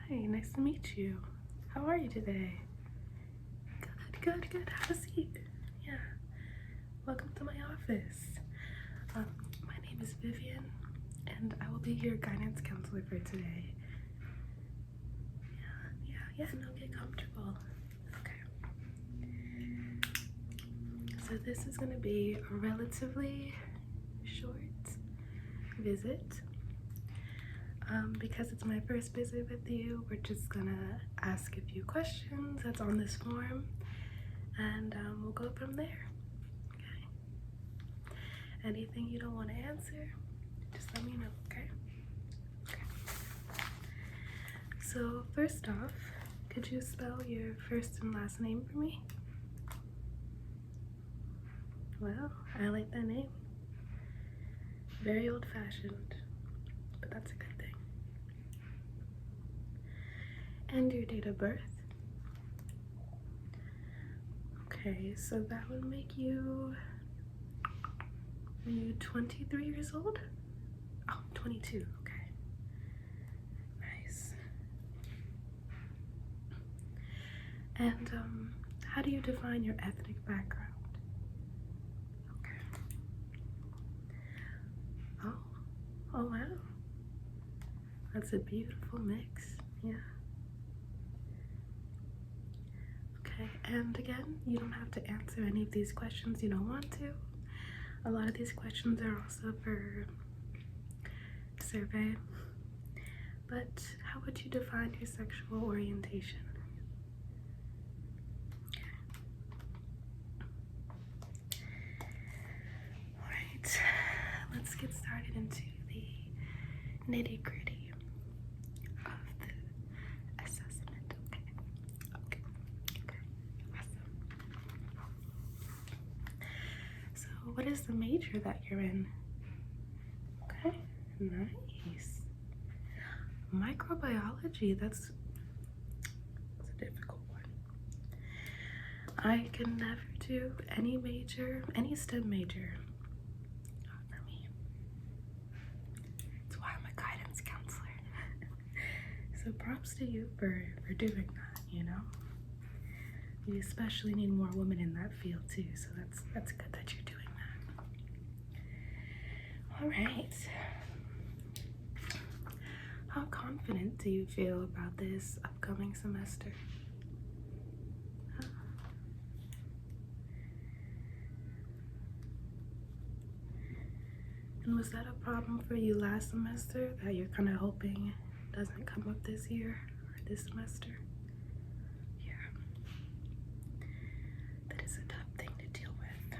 Hi, nice to meet you. How are you today? Good. Have a seat. Yeah. Welcome to my office. My name is Vivian, and I will be your guidance counselor for today. Yeah, no, get comfortable. Okay. So this is gonna be a relatively short visit. Because it's my first visit with you, we're just gonna ask a few questions that's on this form, and we'll go from there. Okay. Anything you don't want to answer, just let me know, okay? Okay. So first off, could you spell your first and last name for me? Well, I like that name. Very old-fashioned, but that's a good thing. And your date of birth? Okay, so that would make you, are you 23 years old? Oh, 22, okay. Nice. And how do you define your ethnic background? Okay. Oh wow. That's a beautiful mix, yeah. Okay, and again, you don't have to answer any of these questions you don't want to. A lot of these questions are also for survey. But how would you define your sexual orientation? Alright, let's get started into the nitty-gritty of the assessment. Okay, awesome. So what is the major that you're in? Okay, nice. Microbiology, that's a difficult one. I can never do any major, any STEM major. Not for me. That's why I'm a guidance counselor. So props to you for doing that, you know? We especially need more women in that field too, so that's good that you're doing that. All right. How confident do you feel about this upcoming semester? And was that a problem for you last semester that you're kind of hoping doesn't come up this year or this semester? Yeah. That is a tough thing to deal with.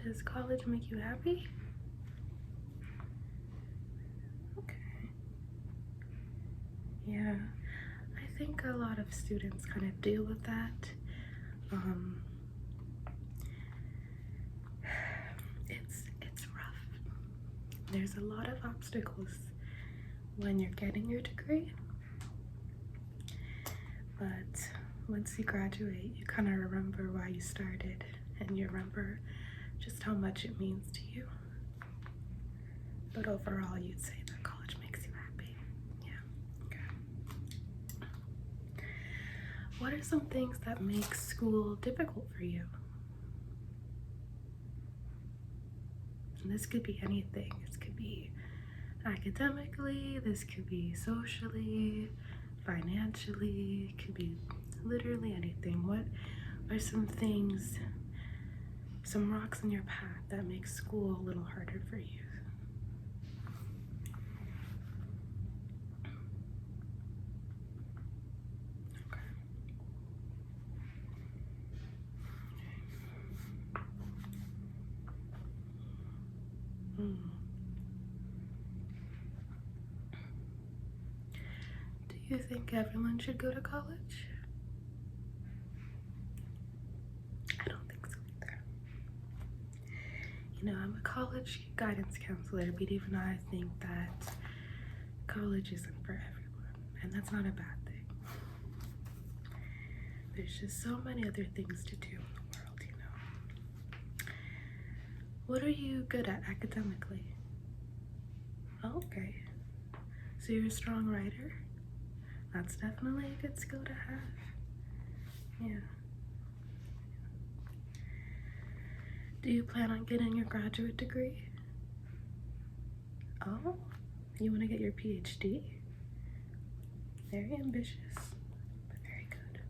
Does college make you happy? Okay. Yeah. I think a lot of students kind of deal with that. It's rough. There's a lot of obstacles when you're getting your degree, but once you graduate, you kind of remember why you started, and you remember just how much it means to you. But overall, you'd say that college makes you happy. Yeah. Okay. What are some things that make school difficult for you? And this could be anything. This could be academically, this could be socially, financially, it could be literally anything. What are some things, some rocks in your path that make school a little harder for you? Do you think everyone should go to college? I don't think so either. You know, I'm a college guidance counselor, but even I think that college isn't for everyone, and that's not a bad thing. There's just so many other things to do in the world, you know. What are you good at academically? Okay. So you're a strong writer? That's definitely a good skill to have. Yeah. Do you plan on getting your graduate degree? Oh, you want to get your PhD? Very ambitious, but very good.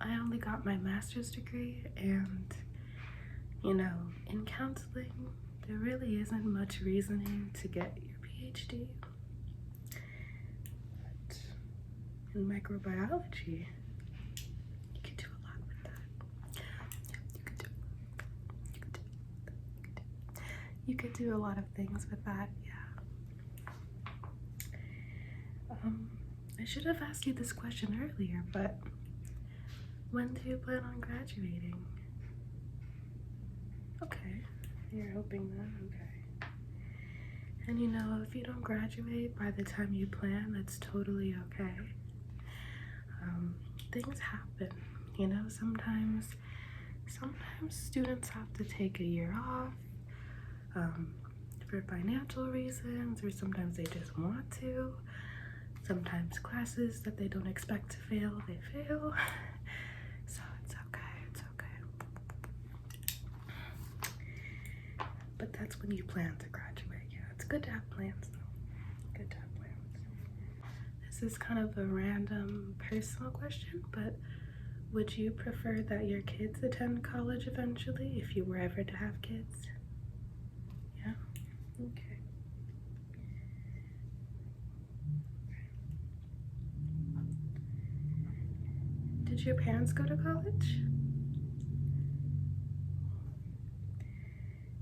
I only got my master's degree, and you know, in counseling, there really isn't much reasoning to get your PhD. But in microbiology, you can do a lot with that. You could do a lot of things with that, yeah. I should have asked you this question earlier, but when do you plan on graduating? Okay, you're hoping that, okay. And you know, if you don't graduate by the time you plan, that's totally okay. Things happen, you know, sometimes students have to take a year off for financial reasons, or sometimes they just want to. Sometimes classes that they don't expect to fail, they fail. So it's okay. But that's when you plan to graduate. Yeah, it's good to have plans though. Good to have plans. This is kind of a random personal question, but would you prefer that your kids attend college eventually if you were ever to have kids? Yeah? Okay. Did your parents go to college?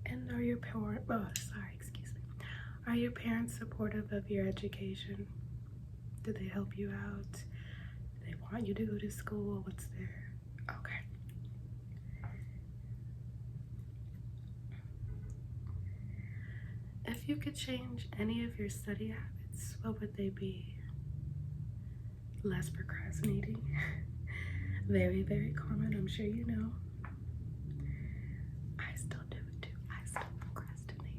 And are your Are your parents supportive of your education? Do they help you out? Do they want you to go to school? What's their... Okay. If you could change any of your study habits, what would they be? Less procrastinating. Very, very common, I'm sure you know. I still do it too. I still procrastinate.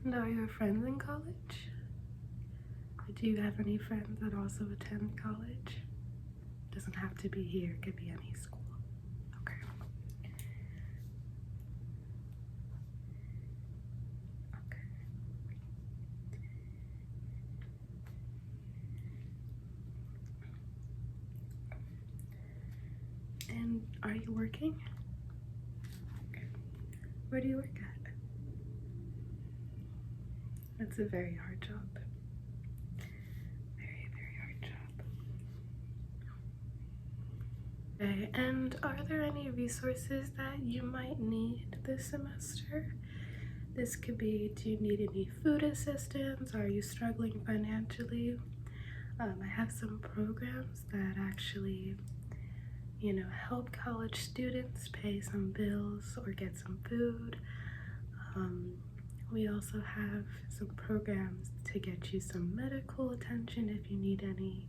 And are your friends in college? Do you have any friends that also attend college? Doesn't have to be here, it could be any school. Okay. Okay. And are you working? Okay. Where do you work at? It's a very hard job. Very, very hard job. Okay, and are there any resources that you might need this semester? This could be, do you need any food assistance? Are you struggling financially? I have some programs that actually, you know, help college students pay some bills or get some food. We also have some programs to get you some medical attention if you need any.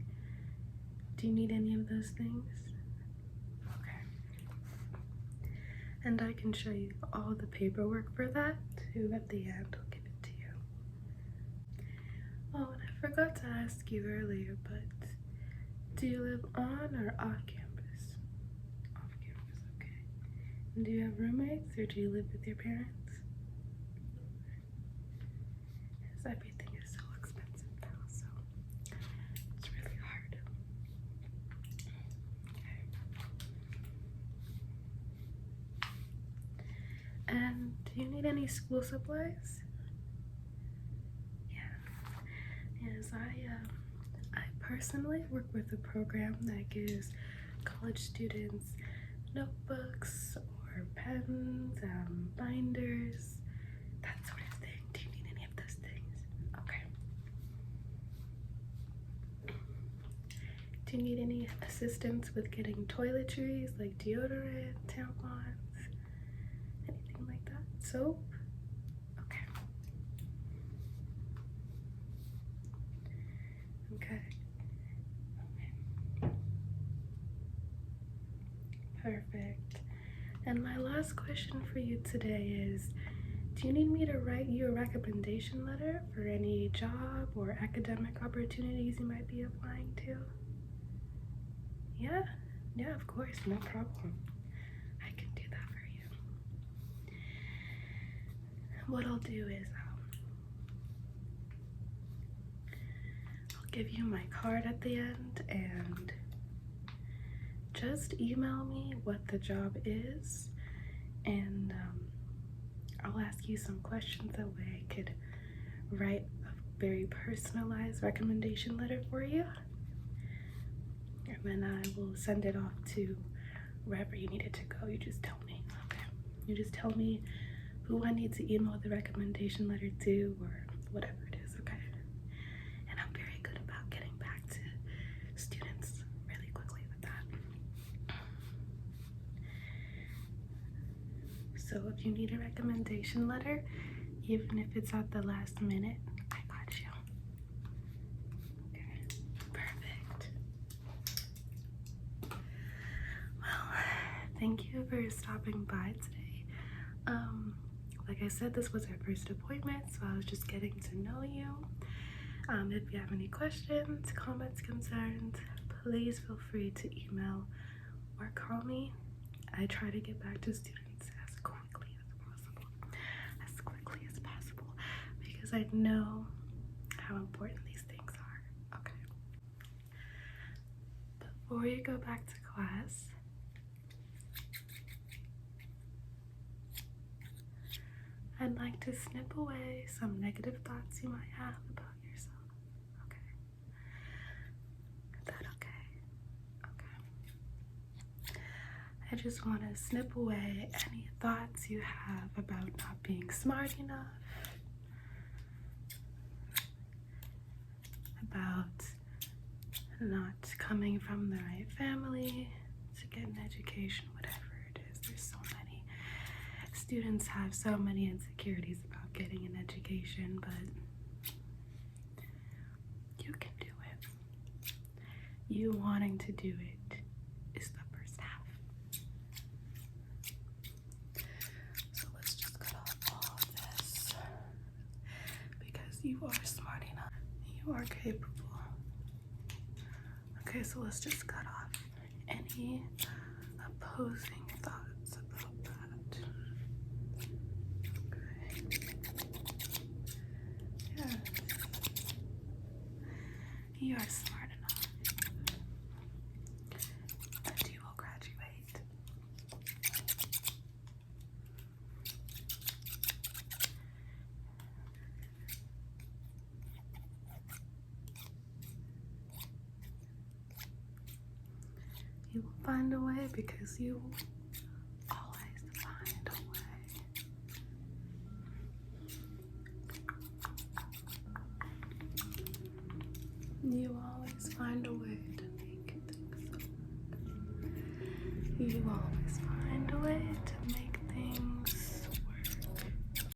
Do you need any of those things? Okay. And I can show you all the paperwork for that too at the end. I'll give it to you. Oh, and I forgot to ask you earlier, but do you live on or off campus? Off campus, okay. And do you have roommates or do you live with your parents? Because everything is so expensive now, so it's really hard. Okay. And do you need any school supplies? Yeah. Yes, I personally work with a program that gives college students notebooks or pens, binders, that sort of thing. Do you need any of those things? Okay. Do you need any assistance with getting toiletries like deodorant, tampons, anything like that? Soap? Okay. Okay. Perfect. And my last question for you today is, do you need me to write you a recommendation letter for any job or academic opportunities you might be applying to? Yeah? Yeah, of course, no problem. I can do that for you. What I'll do is I'll give you my card at the end, and just email me what the job is, and I'll ask you some questions. That way I could write a very personalized recommendation letter for you, and then I will send it off to wherever you need it to go. You just tell me, okay? You just tell me who I need to email the recommendation letter to, or whatever it is, okay? And I'm very good about getting back to students really quickly with that. So if you need a recommendation letter, even if it's at the last minute, I got you. Okay, perfect. Well, thank you for stopping by today. Like I said, this was our first appointment, so I was just getting to know you. If you have any questions, comments, concerns, please feel free to email or call me. I try to get back to students as quickly as possible, because I know how important these things are. Okay. Before you go back to class, I'd like to snip away some negative thoughts you might have about yourself. Okay. Is that okay? Okay. I just want to snip away any thoughts you have about not being smart enough, about not coming from the right family to get an education, whatever it is. There's so many. Students have so many insecurities about getting an education, but you can do it. You wanting to do it is the first half. So let's just cut off all of this, because you are smart enough. You are capable. Okay, so let's just cut off any opposing thoughts about that. Okay. Yes. You are smart enough. And you will graduate. You will find a way, because you always find a way. You always find a way to make things work. You always